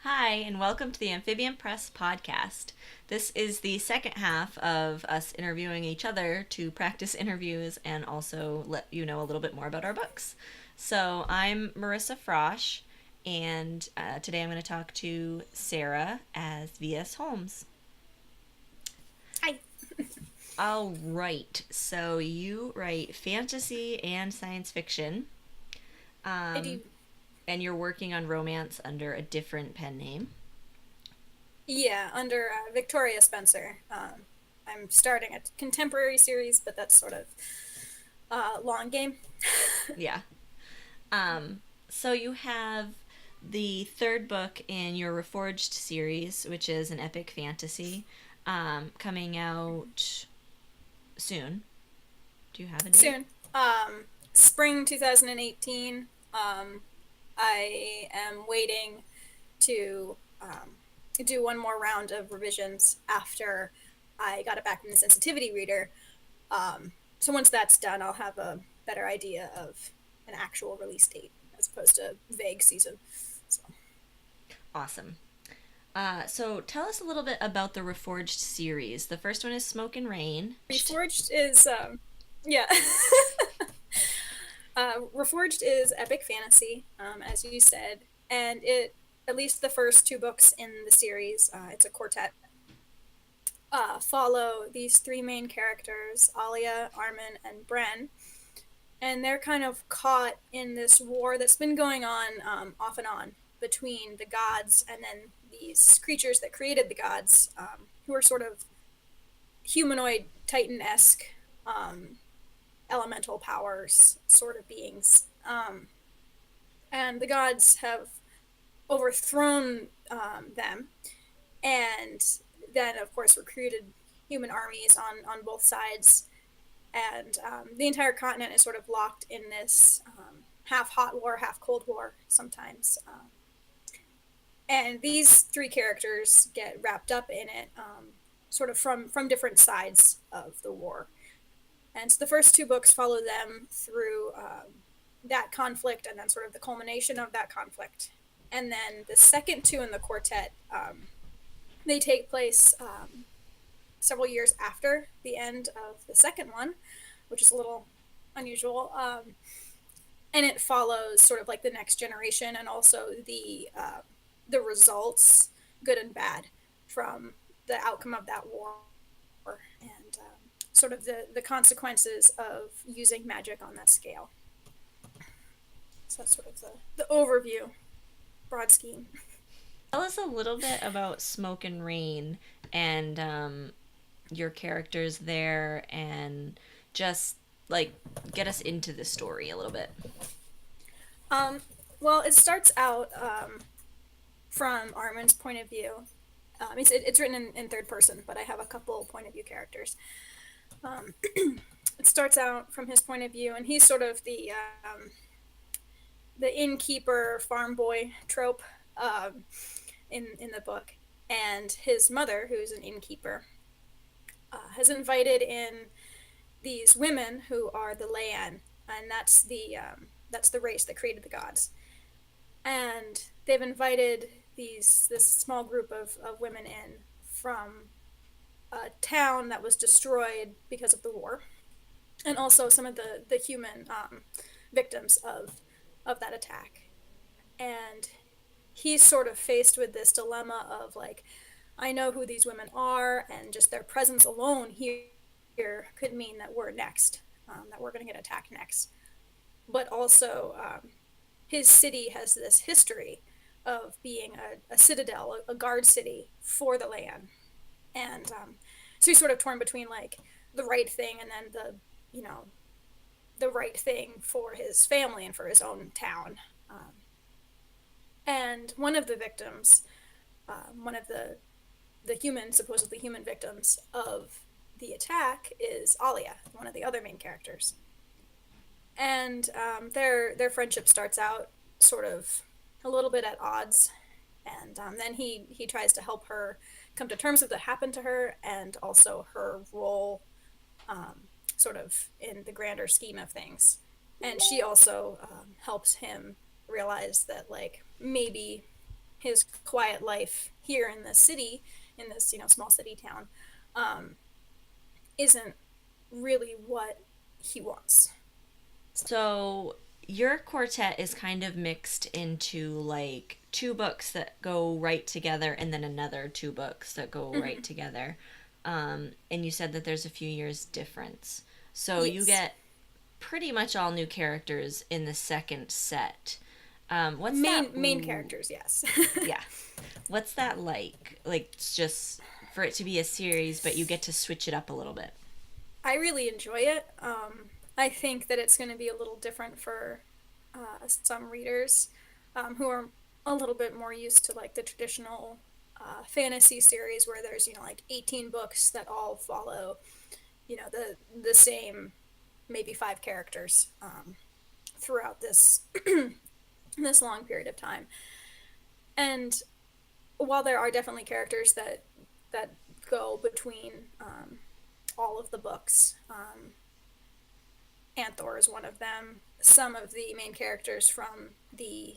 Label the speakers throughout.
Speaker 1: Hi, and welcome to the Amphibian Press podcast. This is the second half of us interviewing each other to practice interviews and also let you know a little bit more about our books. So, I'm Marissa Frosch, and today I'm going to talk to Sarah as V.S. Holmes.
Speaker 2: Hi.
Speaker 1: All right, so you write fantasy and science fiction,
Speaker 2: I do.
Speaker 1: and you're working on romance under a different pen name.
Speaker 2: Yeah, under Victoria Spencer. I'm starting a contemporary series, but that's sort of long game.
Speaker 1: Yeah. So you have the third book in your Reforged series, which is an epic fantasy, coming out soon. Do you have a date?
Speaker 2: Soon. Spring 2018. I am waiting to do one more round of revisions after I got it back from the sensitivity reader. So once that's done, I'll have a better idea of an actual release date as opposed to vague season. So.
Speaker 1: Awesome. So tell us a little bit about the Reforged series. The first one is Smoke and Rain.
Speaker 2: Reforged is yeah. Reforged is epic fantasy, as you said, and it at least the first two books in the series, it's a quartet, follow these three main characters, Alia, Armin, and Bren, and they're kind of caught in this war that's been going on off and on between the gods and then these creatures that created the gods, who are sort of humanoid Titan-esque elemental powers sort of beings. And the gods have overthrown them, and then, of course, recruited human armies on both sides. And the entire continent is sort of locked in this half hot war, half cold war sometimes. And these three characters get wrapped up in it, sort of from different sides of the war. And so the first two books follow them through that conflict and then sort of the culmination of that conflict. And then the second two in the quartet, they take place several years after the end of the second one, which is a little unusual. And it follows sort of like the next generation and also the results, good and bad, from the outcome of that war and sort of the consequences of using magic on that scale. So that's sort of the overview, broad scheme.
Speaker 1: Tell us a little bit about Smoke and Rain and your characters there, and just like get us into the story a little bit.
Speaker 2: Um, well, it starts out from Armin's point of view. It's written in third person, but I have a couple point of view characters. It starts out from his point of view, and he's sort of the innkeeper farm boy trope in the book. And his mother, who's an innkeeper, has invited in these women who are the Leyan, and that's the race that created the gods. And they've invited this small group of women in from a town that was destroyed because of the war, and also some of the human victims of that attack. And he's sort of faced with this dilemma of like, I know who these women are, and just their presence alone here could mean that we're next, that we're going to get attacked next. But also, his city has this history of being a citadel, a guard city for the land, and so he's sort of torn between like the right thing and then the right thing for his family and for his own town. And one of the victims, one of the human, supposedly human victims of the attack is Alia, one of the other main characters. And their friendship starts out sort of a little bit at odds, and then he tries to help her come to terms with what happened to her and also her role, sort of in the grander scheme of things. And she also helps him realize that like maybe his quiet life here in the city, in this, small city town, um, isn't really what he wants. So.
Speaker 1: So your quartet is kind of mixed into like two books that go right together and then another two books that go right
Speaker 2: Mhm.
Speaker 1: together. And you said that there's a few years difference. So you
Speaker 2: Yes.
Speaker 1: get pretty much all new characters in the second set. What's that?
Speaker 2: Main characters, yes.
Speaker 1: Yeah. What's that like? Like, it's just for it to be a series, but you get to switch it up a little bit.
Speaker 2: I really enjoy it. I think that it's going to be a little different for some readers who are a little bit more used to like the traditional fantasy series where there's like 18 books that all follow the same maybe five characters throughout this this long period of time. And while there are definitely characters that go between all of the books, Anthor is one of them. Some of the main characters from the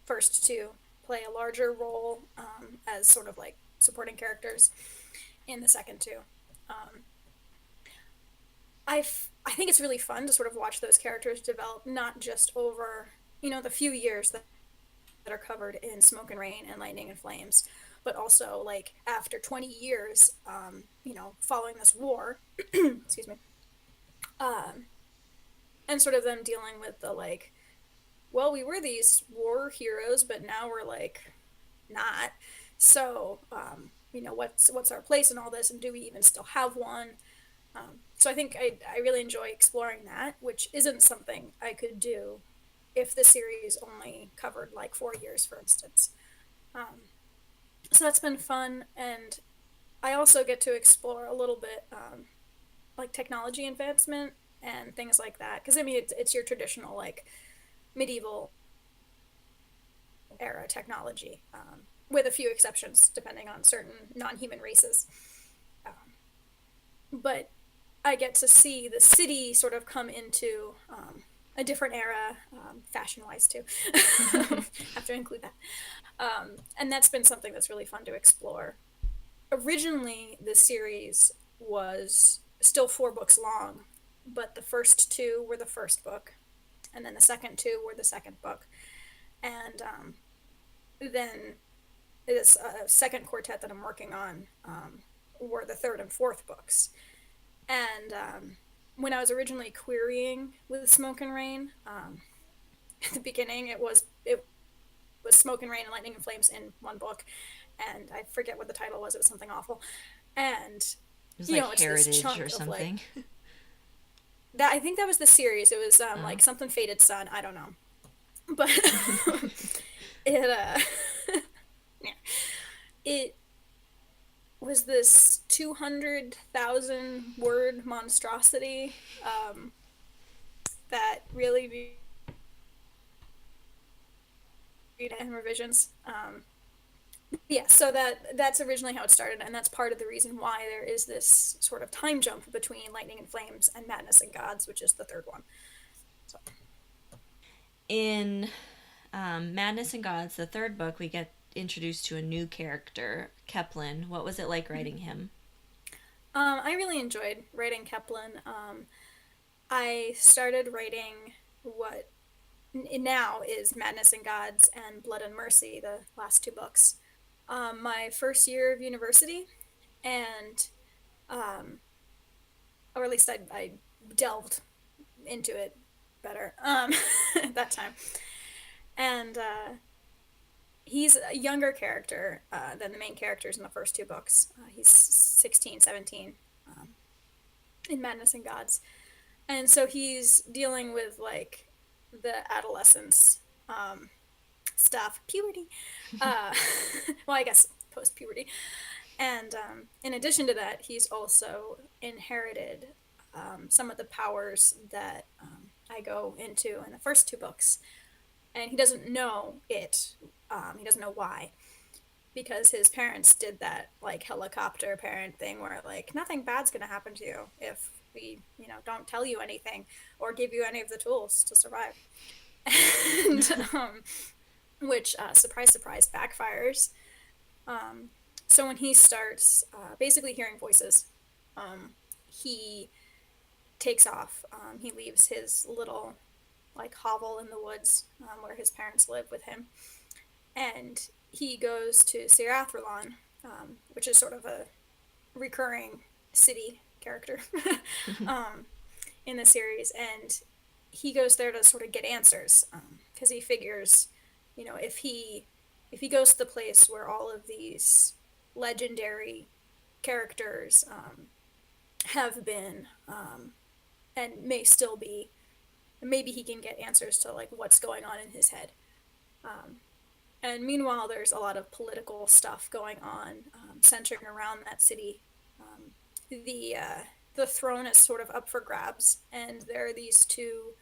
Speaker 2: first two play a larger role as sort of like supporting characters in the second two. Um, I think it's really fun to sort of watch those characters develop, not just over the few years that are covered in Smoke and Rain and Lightning and Flames, but also like after 20 years, following this war, excuse me, um, and sort of them dealing with the like, well, we were these war heroes, but now we're like not. So, what's our place in all this, and do we even still have one? So I think I really enjoy exploring that, which isn't something I could do if the series only covered like 4 years, for instance. Um, so that's been fun, and I also get to explore a little bit like technology advancement and things like that. Because I mean, it's your traditional like medieval era technology, with a few exceptions depending on certain non-human races. Um, but I get to see the city sort of come into a different era, fashion-wise too. Have to include that, and that's been something that's really fun to explore. Originally, the series was still 4 books long, but the first two were the first book, and then the second two were the second book, and then this second quartet that I'm working on were the third and fourth books. And when I was originally querying with Smoke and Rain, at the beginning it was Smoke and Rain and Lightning and Flames in one book, and I forget what the title was. It was something awful, and
Speaker 1: It was like
Speaker 2: it's this
Speaker 1: Heritage or
Speaker 2: chunk of like
Speaker 1: something.
Speaker 2: that. I think that was the series. It was
Speaker 1: Oh.
Speaker 2: like something Fated Sun. I don't know, but it yeah, it was this 200,000 word monstrosity that really needed revisions. Yeah, so that's originally how it started, and that's part of the reason why there is this sort of time jump between Lightning and Flames and Madness and Gods, which is the third one. So.
Speaker 1: In Madness and Gods, the third book, we get introduced to a new character, Keplin. What was it like writing him?
Speaker 2: I really enjoyed writing Keplin. I started writing what now is Madness and Gods and Blood and Mercy, the last 2 books, my first year of university, and um, or at least I delved into it better at that time. And he's a younger character than the main characters in the first 2 books. He's 16, 17 in Madness and Gods. And so he's dealing with like the adolescence stuff, puberty. Uh, well, I guess post puberty. And in addition to that, he's also inherited some of the powers that I go into in the first 2 books. And he doesn't know it. He doesn't know why. Because his parents did that like helicopter parent thing where like nothing bad's going to happen to you if we, don't tell you anything or give you any of the tools to survive. And which, surprise, surprise, backfires. Um, so when he starts basically hearing voices, he takes off. He leaves his little like hovel in the woods where his parents live with him, and he goes to Serathrilon, which is sort of a recurring city character um, in the series, and he goes there to sort of get answers because he figures, if he goes to the place where all of these legendary characters have been and may still be, maybe he can get answers to like what's going on in his head. Um, and meanwhile, there's a lot of political stuff going on centering around that city. The throne is sort of up for grabs, and there are these two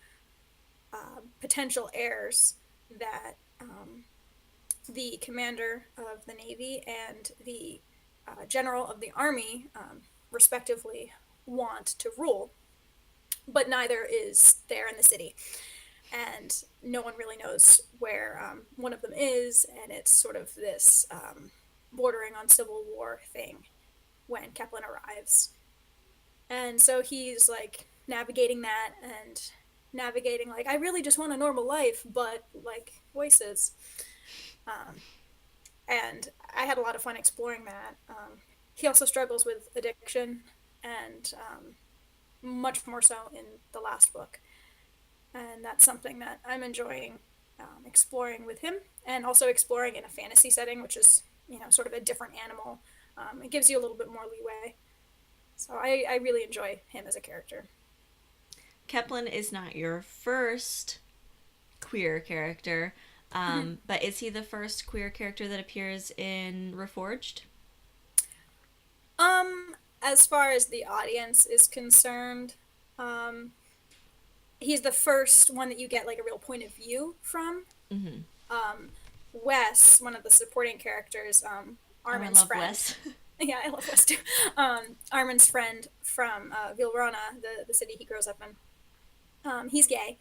Speaker 2: potential heirs that the commander of the navy and the general of the army, respectively, want to rule, but neither is there in the city. And no one really knows where one of them is, and it's sort of this bordering on civil war thing when Kepler arrives. And so he's like navigating that and navigating like I really just want a normal life, but like voices. Um, and I had a lot of fun exploring that. He also struggles with addiction, and much more so in the last book. And that's something that I'm enjoying exploring with him, and also exploring in a fantasy setting, which is sort of a different animal. It gives you a little bit more leeway. So I really enjoy him as a character.
Speaker 1: Kepler is not your first queer character, but is he the first queer character that appears in Reforged?
Speaker 2: As far as the audience is concerned, um, he's the first one that you get like a real point of view from.
Speaker 1: Mm-hmm.
Speaker 2: Um, Wes, one of the supporting characters,
Speaker 1: Oh, I
Speaker 2: Armin's
Speaker 1: love
Speaker 2: friend.
Speaker 1: Wes.
Speaker 2: Yeah, I love Wes too. Armin's friend from Vilrana, the city he grows up in. He's gay,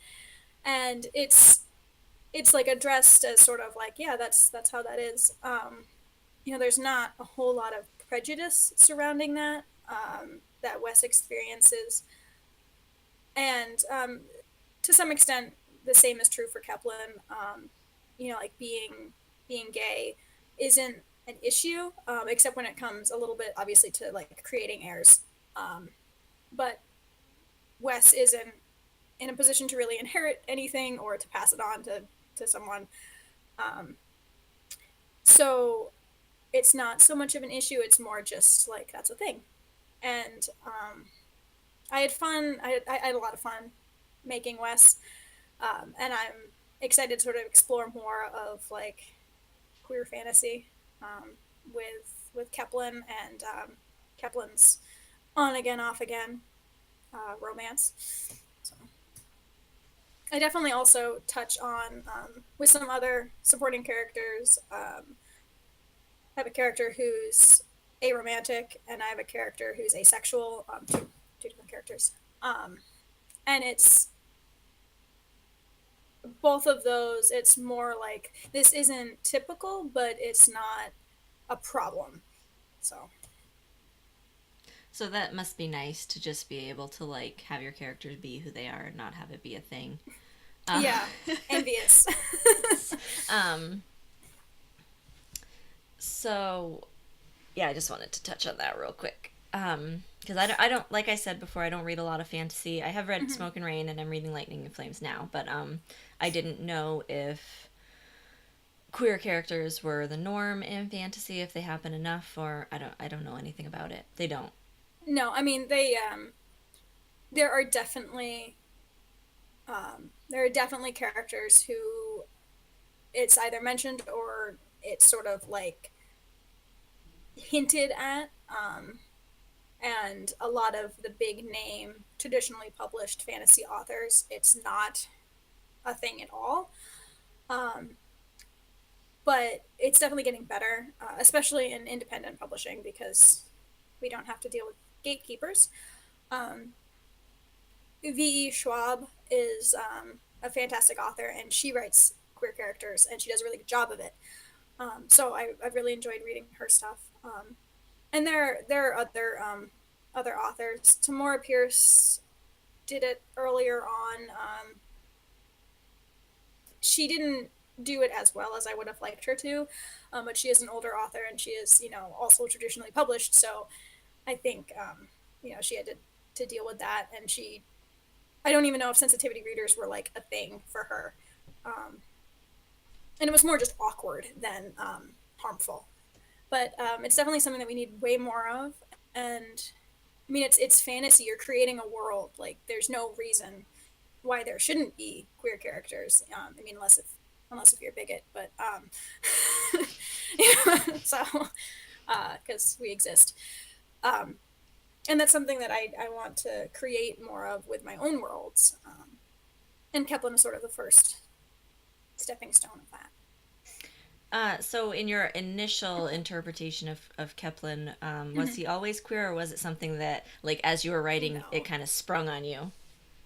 Speaker 2: and it's like addressed as sort of like, yeah, that's how that is. There's not a whole lot of prejudice surrounding that that Wes experiences, and to some extent, the same is true for Kepler. Like being gay isn't an issue, except when it comes a little bit, obviously, to like creating heirs. But Wes isn't in a position to really inherit anything or to pass it on to someone. Um, so it's not so much of an issue. It's more just like that's a thing. And I had fun. I had a lot of fun making Wes, and I'm excited to sort of explore more of like queer fantasy um, with Kepler and Kepler's on again, off again romance. So I definitely also touch on with some other supporting characters. I have a character who's aromantic, and I have a character who's asexual. Two different characters, and it's both of those. It's more like this isn't typical, but it's not a problem. So
Speaker 1: So that must be nice to just be able to like have your characters be who they are and not have it be a thing. Uh,
Speaker 2: yeah, envious.
Speaker 1: um, so yeah, I just wanted to touch on that real quick. Because I don't, like I said before, I don't read a lot of fantasy. I have read Smoke and Rain, and I'm reading Lightning and Flames now, but I didn't know if queer characters were the norm in fantasy, if they happen enough, or I don't know anything about it. They don't.
Speaker 2: No, I mean they. There are definitely characters who it's either mentioned or it's sort of like hinted at. And a lot of the big name, traditionally published fantasy authors, it's not a thing at all. Um, but it's definitely getting better, especially in independent publishing because we don't have to deal with gatekeepers. Um, V.E. Schwab is a fantastic author, and she writes queer characters, and she does a really good job of it. So I've really enjoyed reading her stuff. And there are other authors. Tamora Pierce did it earlier on. She didn't do it as well as I would have liked her to, but she is an older author, and she is, also traditionally published. So I think, she had to deal with that, and I don't even know if sensitivity readers were like a thing for her. And it was more just awkward than harmful. But it's definitely something that we need way more of. And I mean, it's fantasy. You're creating a world. Like, there's no reason why there shouldn't be queer characters. I mean, unless if you're a bigot, but so because we exist. And that's something that I want to create more of with my own worlds. And Kepler is sort of the first stepping stone of that.
Speaker 1: So in your initial interpretation of Kepler, was he always queer, or was it something that, like, as you were writing,
Speaker 2: No.
Speaker 1: it kind of sprung on you?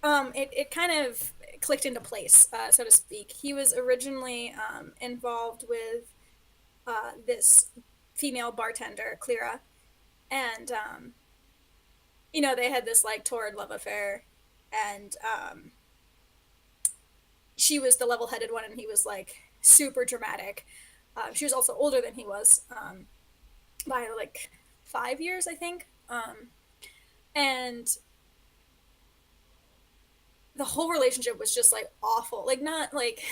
Speaker 2: It kind of clicked into place, so to speak. He was originally involved with this female bartender, Clara, and they had this like torrid love affair, and she was the level-headed one, and he was like super dramatic. She was also older than he was, by like 5 years, I think. And the whole relationship was just like awful. Like, not like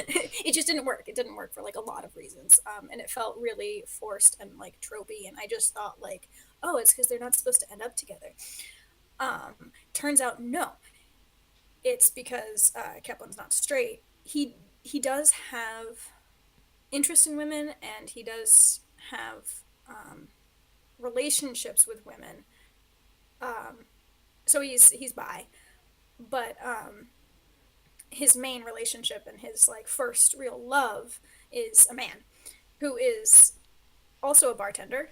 Speaker 2: it just didn't work. It didn't work for like a lot of reasons. And it felt really forced and like tropey. And I just thought like, oh, it's because they're not supposed to end up together. Turns out no. It's because Kepler's not straight. He does have interest in women, and he does have relationships with women. So he's bi, but his main relationship and his like first real love is a man who is also a bartender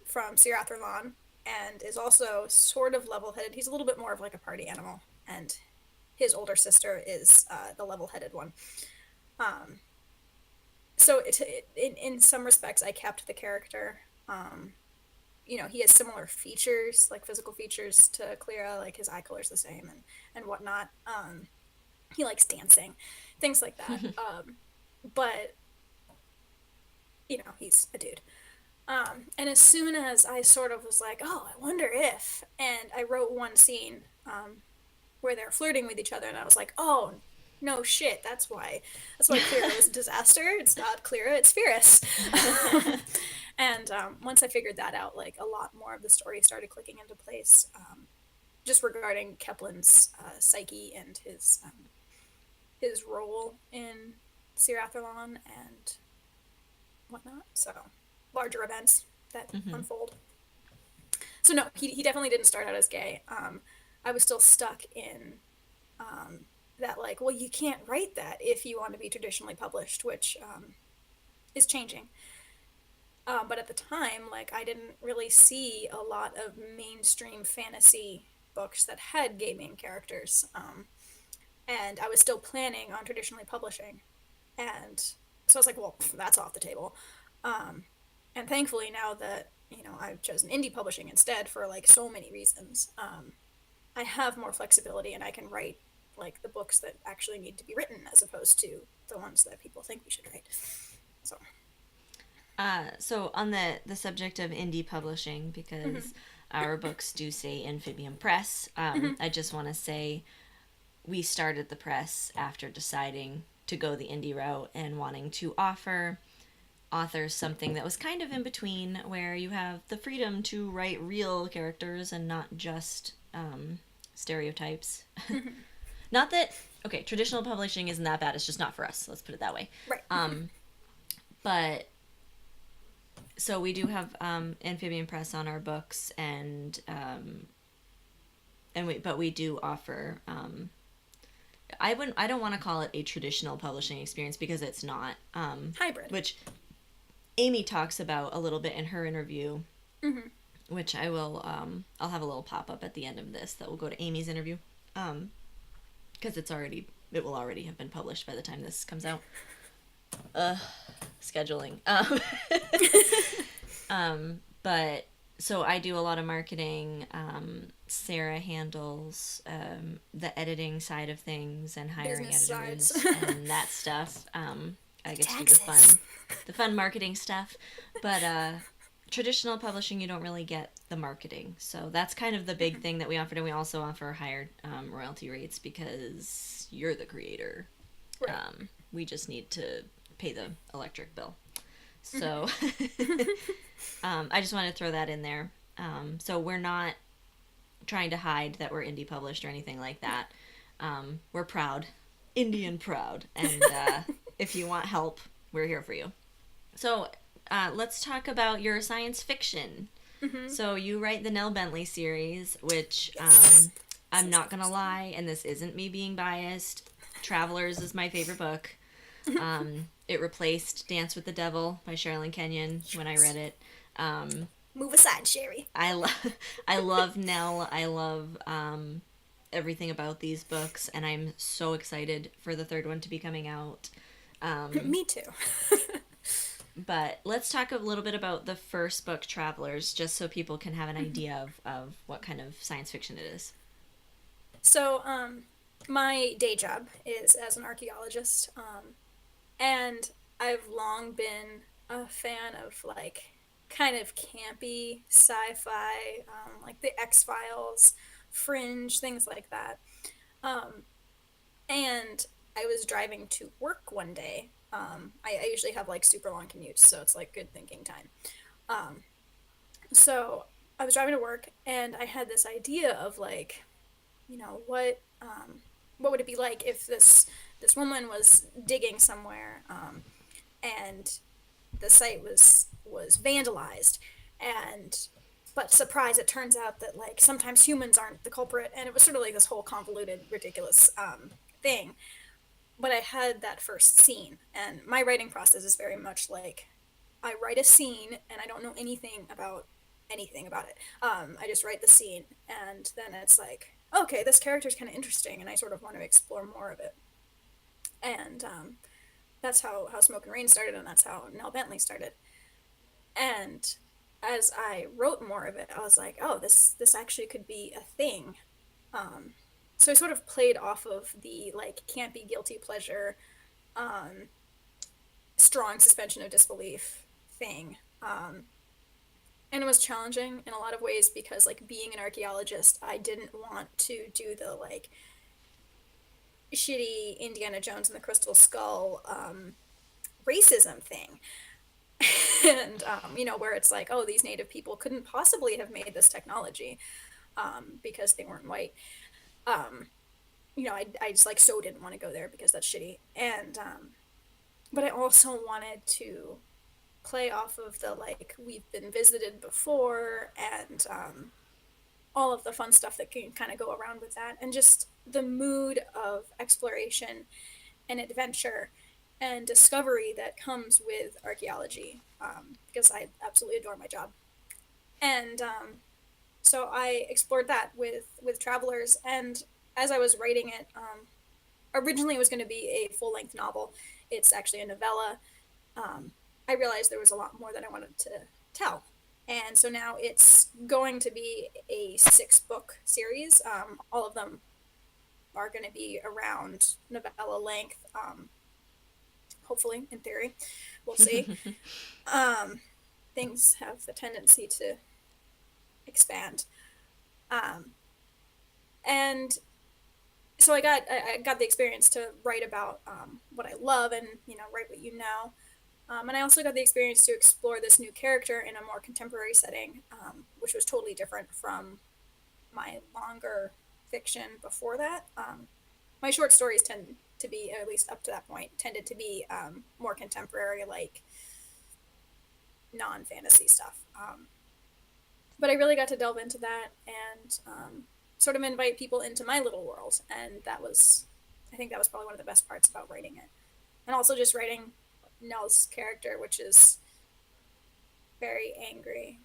Speaker 2: from Sirathorlan, and is also sort of level-headed. He's a little bit more of like a party animal, and his older sister is the level-headed one. So in some respects, I kept the character. He has similar features, like physical features to Clara, like his eye color's the same and whatnot. He likes dancing, things like that. But he's a dude. And as soon as I sort of was like, oh, I wonder if, and I wrote one scene where they're flirting with each other, and I was like, oh, no shit, that's why Clara was a disaster. It's not Clara, it's Fierce. And once I figured that out, like, a lot more of the story started clicking into place, just regarding Kepler's psyche and his role in Sirathorlan and whatnot. So larger events that unfold. So no, he definitely didn't start out as gay. I was still stuck in that, like, well, you can't write that if you want to be traditionally published, which is changing. But at the time, like, I didn't really see a lot of mainstream fantasy books that had gay main characters. And I was still planning on traditionally publishing. And so I was like, well, that's off the table. And thankfully, now that, I've chosen indie publishing instead for, like, so many reasons, I have more flexibility, and I can write, like, the books that actually need to be written as opposed to the ones that people think we should write.
Speaker 1: So on the subject of indie publishing, because our books do say Amphibian Press, I just want to say we started the press after deciding to go the indie route and wanting to offer authors something that was kind of in between, where you have the freedom to write real characters and not just stereotypes. Not that, okay, traditional publishing isn't that bad, it's just not for us, let's put it that way.
Speaker 2: Right.
Speaker 1: But so we do have Amphibian Press on our books, and we do offer I don't want to call it a traditional publishing experience, because it's not.
Speaker 2: Hybrid.
Speaker 1: Which Amy talks about a little bit in her interview, which I will I'll have a little pop up at the end of this that will go to Amy's interview, because because it will already have been published by the time this comes out. Scheduling. But so I do a lot of marketing. Sarah handles the editing side of things and hiring
Speaker 2: Business
Speaker 1: editors
Speaker 2: sides.
Speaker 1: and that stuff. I get to do
Speaker 2: Taxes.
Speaker 1: the fun marketing stuff. But traditional publishing, you don't really get the marketing. So that's kind of the big thing that we offered, and we also offer higher royalty rates because you're the creator.
Speaker 2: Right.
Speaker 1: We just need to pay the electric bill. So I just wanted to throw that in there. So we're not trying to hide that we're indie published or anything like that. We're proud, Indian proud, and if you want help, we're here for you. So let's talk about your science fiction. So you write the Nell Bentley series, which
Speaker 2: Yes.
Speaker 1: I'm not gonna lie, and this isn't me being biased. Travelers is my favorite book. It replaced Dance with the Devil by Sherilyn Kenyon when I read it.
Speaker 2: Move aside, Sherry.
Speaker 1: I love Nell. I love everything about these books, and I'm so excited for the third one to be coming out.
Speaker 2: Me too.
Speaker 1: But let's talk a little bit about the first book, Travelers, just so people can have an idea of what kind of science fiction it is.
Speaker 2: So, my day job is as an archaeologist, and I've long been a fan of like kind of campy sci-fi, like the X-Files, Fringe, things like that. Um, and I was driving to work one day. I usually have like super long commutes, so it's like good thinking time. Um, so I was driving to work, and I had this idea of like, what would it be like if this woman was digging somewhere, and the site was vandalized, and but surprise, it turns out that like sometimes humans aren't the culprit, and it was sort of like this whole convoluted, ridiculous thing. But I had that first scene, and my writing process is very much like I write a scene, and I don't know anything about it. I just write the scene, and then it's like, okay, this character's kind of interesting, and I sort of want to explore more of it. And that's how Smoke and Rain started, and that's how Nell Bentley started. And as I wrote more of it, I was like, oh, this actually could be a thing. Um, so I sort of played off of the like campy guilty pleasure, um, strong suspension of disbelief thing. And it was challenging in a lot of ways because like being an archaeologist, I didn't want to do the like shitty Indiana Jones and the Crystal Skull racism thing. And where it's like, oh, these native people couldn't possibly have made this technology because they weren't white. um, I just like so didn't want to go there because that's shitty. And but I also wanted to play off of the like we've been visited before, and all of the fun stuff that can kind of go around with that, and just the mood of exploration and adventure and discovery that comes with archaeology, because I absolutely adore my job. And so I explored that with Travelers, and as I was writing it, originally it was going to be a full length novel. It's actually a novella. I realized there was a lot more that I wanted to tell. And so now it's going to be a 6 book series. All of them are going to be around novella length, hopefully, in theory. We'll see. Um, Things have the tendency to expand. Um, and so I got the experience to write about what I love, and write what you know. And I also got the experience to explore this new character in a more contemporary setting, which was totally different from my longer fiction before that. My short stories tend to be, at least up to that point, tended to be more contemporary, like non-fantasy stuff. But I really got to delve into that, and sort of invite people into my little world. And I think that was probably one of the best parts about writing it. And also just writing Nell's character, which is very angry.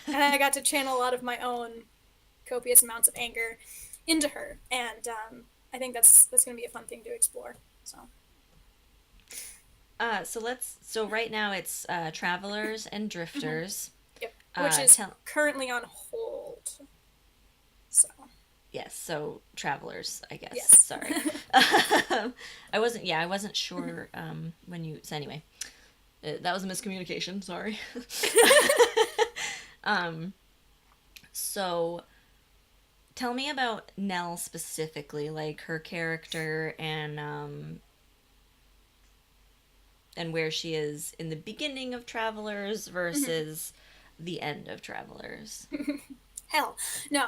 Speaker 2: And I got to channel a lot of my own copious amounts of anger into her, and I think that's going to be a fun thing to explore. So.
Speaker 1: So right now it's Travelers and
Speaker 2: Mm-hmm.
Speaker 1: Drifters.
Speaker 2: Yep. Which is
Speaker 1: Tell
Speaker 2: currently on hold. So.
Speaker 1: Yes, so Travelers, I guess.
Speaker 2: Yes.
Speaker 1: Sorry. I wasn't sure when you so anyway. That was a miscommunication, sorry. um so tell me about Nell specifically, like her character and where she is in the beginning of Travelers versus the end of Travelers.
Speaker 2: Hell. No,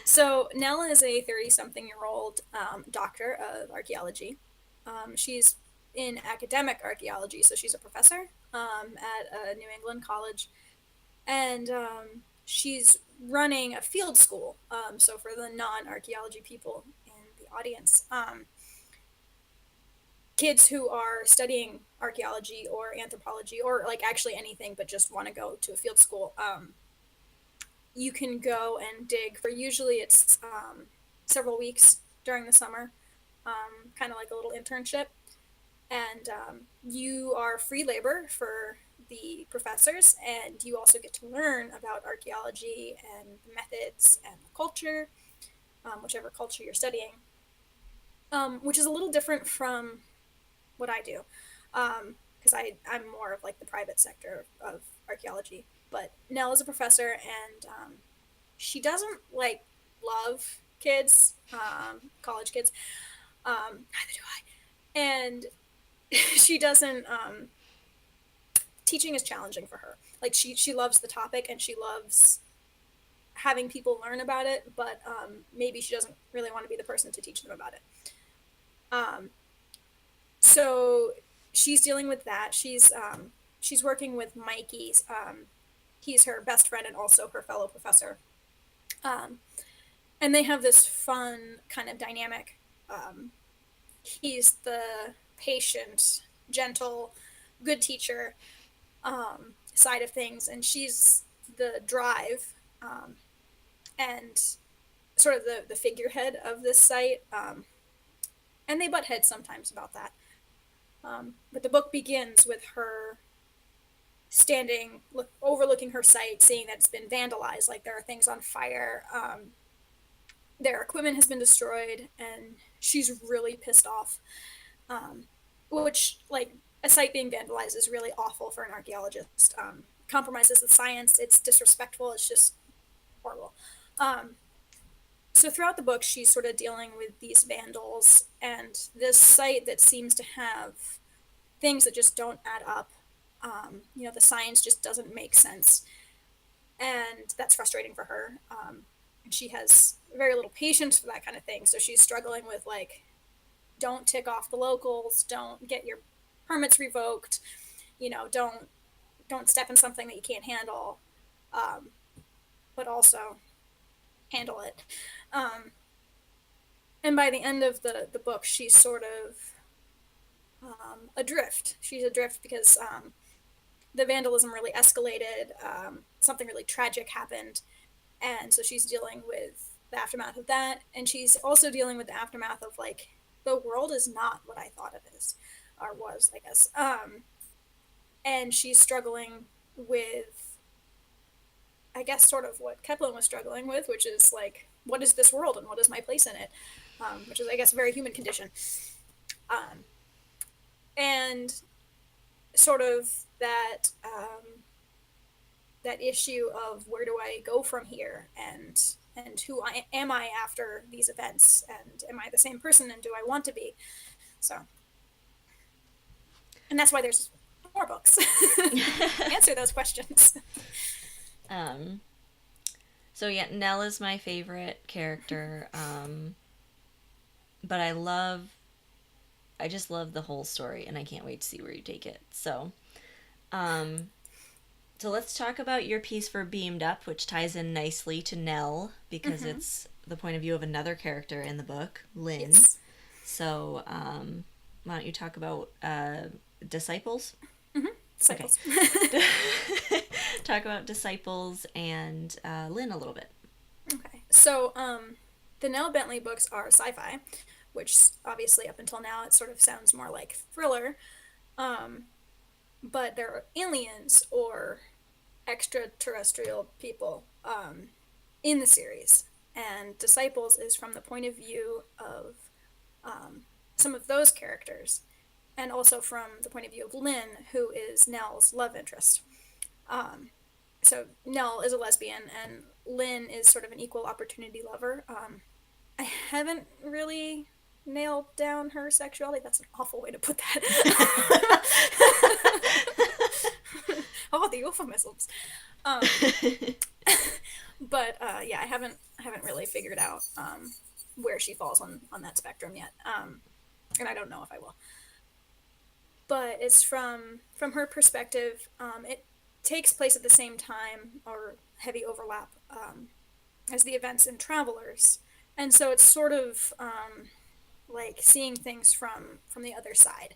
Speaker 2: so Nell is a 30-something-year-old doctor of archaeology. She's in academic archaeology, so she's a professor at a New England college. And she's running a field school. So for the non-archaeology people in the audience, kids who are studying archaeology or anthropology or like actually anything but just want to go to a field school, you can go and dig for usually it's several weeks during the summer, kind of like a little internship. And you are free labor for the professors, and you also get to learn about archaeology and the methods and the culture, whichever culture you're studying, which is a little different from what I do, because I'm more of like the private sector of archaeology. But Nell is a professor, and she doesn't like love kids, college kids. Neither do I. And she doesn't. Teaching is challenging for her. Like she loves the topic and she loves having people learn about it, but maybe she doesn't really want to be the person to teach them about it. Um, so she's dealing with that. She's working with Mikey. He's her best friend and also her fellow professor. Um, and they have this fun kind of dynamic. He's the patient, gentle, good teacher side of things, and she's the drive and sort of the figurehead of this site. And they butt heads sometimes about that. But the book begins with her standing, overlooking her site, seeing that it's been vandalized, like there are things on fire. Their equipment has been destroyed, and she's really pissed off. Which, like, a site being vandalized is really awful for an archaeologist. Compromises the science, it's disrespectful, it's just horrible. So throughout the book, she's sort of dealing with these vandals and this site that seems to have things that just don't add up. The science just doesn't make sense, and that's frustrating for her. And she has very little patience for that kind of thing, so she's struggling with like, don't tick off the locals, don't get your permits revoked, don't step in something that you can't handle, but also handle it. And by the end of the book, she's sort of adrift. She's adrift because the vandalism really escalated. Something really tragic happened. And so she's dealing with the aftermath of that. And she's also dealing with the aftermath of like, the world is not what I thought it is, or was, I guess. And she's struggling with, I guess, sort of what Kepler was struggling with, which is like, what is this world and what is my place in it? Which is, I guess, a very human condition. And sort of that that issue of where do I go from here, and who am I after these events, and am I the same person, and do I want to be? So, and that's why there's more books answer those questions.
Speaker 1: So yeah, Nell is my favorite character, but I just love the whole story, and I can't wait to see where you take it. So let's talk about your piece for Beamed Up, which ties in nicely to Nell because it's the point of view of another character in the book, Lynn.
Speaker 2: Yes.
Speaker 1: So why don't you talk about Disciples?
Speaker 2: Disciples.
Speaker 1: Okay. Talk about Disciples and Lynn a little bit.
Speaker 2: Okay. So, the Nell Bentley books are sci-fi, which obviously up until now it sort of sounds more like thriller. Um, but there are aliens or extraterrestrial people in the series, and Disciples is from the point of view of some of those characters, and also from the point of view of Lynn, who is Nell's love interest. Um, so Nell is a lesbian, and Lynn is sort of an equal opportunity lover. I haven't really nailed down her sexuality. That's an awful way to put that. How about the euphemisms? Um, but yeah, I haven't really figured out where she falls on that spectrum yet, and I don't know if I will. But it's from her perspective. It takes place at the same time or heavy overlap as the events in Travelers, and so it's sort of like seeing things from the other side.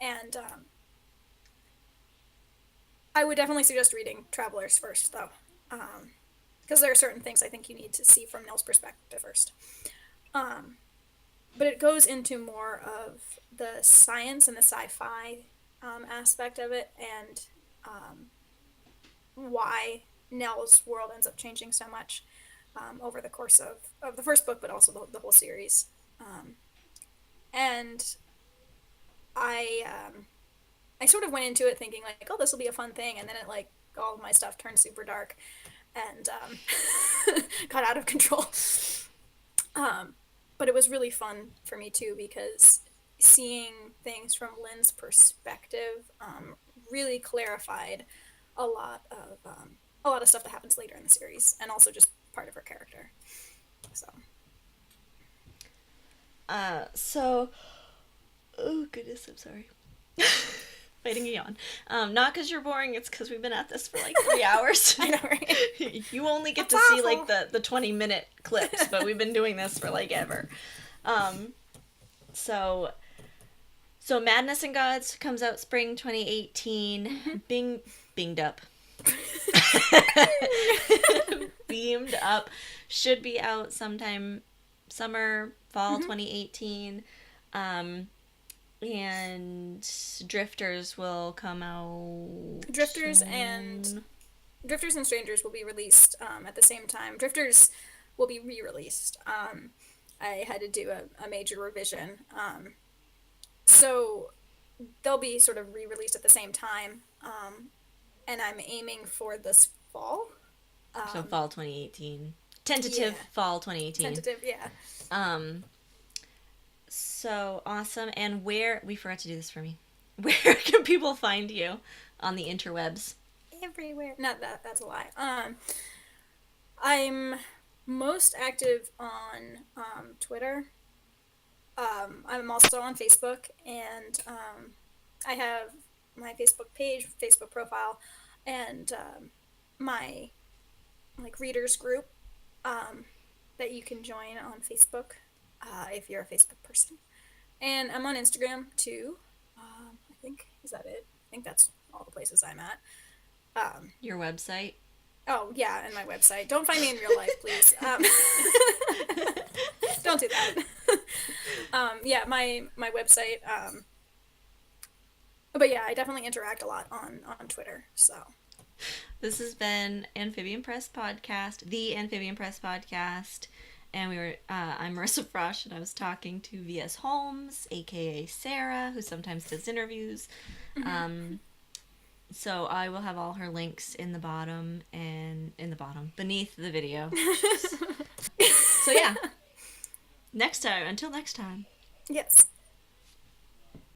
Speaker 2: And I would definitely suggest reading Travelers first, though, because there are certain things I think you need to see from Nell's perspective first. Um, but it goes into more of the science and the sci-fi aspect of it, and why Nell's world ends up changing so much over the course of the first book, but also the whole series. And I sort of went into it thinking like, oh, this will be a fun thing, and then it like all of my stuff turned super dark and got out of control. But it was really fun for me too, because seeing things from Lynn's perspective really clarified a lot of stuff that happens later in the series, and also just part of her character. So.
Speaker 1: So, oh goodness, I'm sorry. Fighting a yawn. Not because you're boring, it's because we've been at this for like 3 hours.
Speaker 2: I know, right?
Speaker 1: You only get
Speaker 2: That's
Speaker 1: to see
Speaker 2: awful.
Speaker 1: like the 20-minute clips, but we've been doing this for like ever. So Madness and Gods comes out spring 2018. Binged up. Beamed up. Should be out sometime summer, fall 2018. And Drifters will come out.
Speaker 2: Drifters and Strangers will be released at the same time. Drifters will be re-released. I had to do a major revision, so they'll be sort of re-released at the same time. And I'm aiming for this fall.
Speaker 1: So fall 2018. Tentative fall 2018.
Speaker 2: Tentative, yeah.
Speaker 1: So awesome. And we forgot to do this for me. Where can people find you on the interwebs?
Speaker 2: Everywhere. Not that's a lie. I'm most active on Twitter. I'm also on Facebook, and I have my Facebook page, Facebook profile, and my like readers group that you can join on Facebook if you're a Facebook person. And I'm on Instagram too. I think, is that it? I think that's all the places I'm at.
Speaker 1: Your website?
Speaker 2: Oh, yeah, and my website. Don't find me in real life, please. Don't do that. Yeah, my website. But yeah, I definitely interact a lot on Twitter, so.
Speaker 1: This has been Amphibian Press Podcast, the Amphibian Press Podcast. And I'm Marissa Frosch, and I was talking to V.S. Holmes, aka Sarah, who sometimes does interviews. So I will have all her links in the bottom and beneath the video. So yeah, until next time.
Speaker 2: Yes.